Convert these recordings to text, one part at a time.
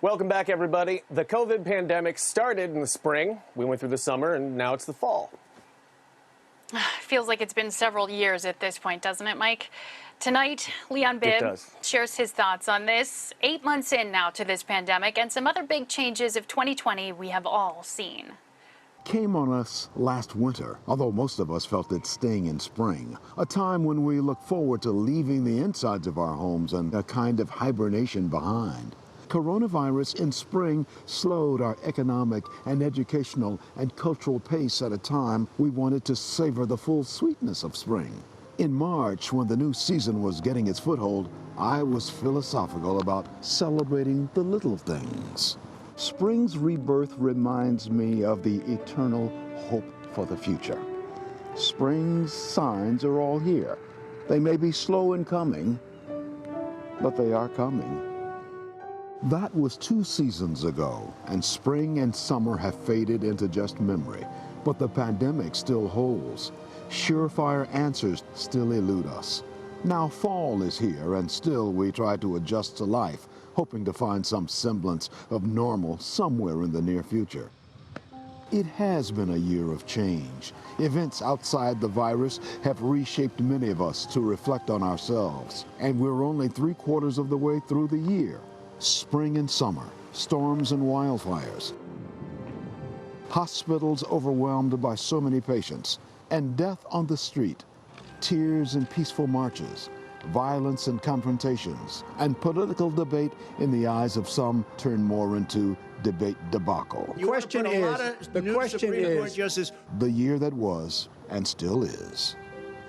Welcome back, everybody. The COVID pandemic started in the spring. We went through the summer, and now it's the fall. Feels like it's been several years at this point, doesn't it, Mike? Tonight, Leon-Bibb shares his thoughts on this 8 months in now to this pandemic and some other big changes of 2020 we have all seen. Came on us last winter, although most of us felt it staying in spring, a time when we look forward to leaving the insides of our homes and a kind of hibernation behind. Coronavirus in spring slowed our economic and educational and cultural pace at a time we wanted to savor the full sweetness of spring. In March, when the new season was getting its foothold, I was philosophical about celebrating the little things. Spring's rebirth reminds me of the eternal hope for the future. Spring's signs are all here. They may be slow in coming, but they are coming. That was 2 seasons ago, and spring and summer have faded into just memory. But the pandemic still holds. Surefire answers still elude us. Now fall is here, and still we try to adjust to life, hoping to find some semblance of normal somewhere in the near future. It has been a year of change. Events outside the virus have reshaped many of us to reflect on ourselves, and we're only 3/4 of the way through the year. Spring and summer, storms and wildfires, hospitals overwhelmed by so many patients, and death on the street, tears and peaceful marches, violence and confrontations, and political debate in the eyes of some turn more into debate debacle. The question is, the year that was and still is.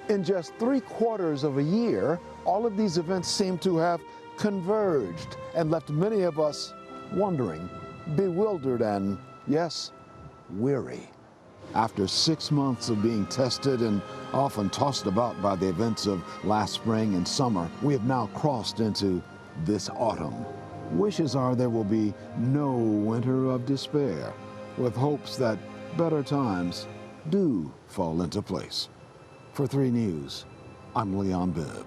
In just 3/4 of a year, all of these events seem to have converged and left many of us wondering, bewildered, and, yes, weary. After 6 months of being tested and often tossed about by the events of last spring and summer, we have now crossed into this autumn. Wishes are there will be no winter of despair, with hopes that better times do fall into place. For 3 News, I'm Leon-Bibb.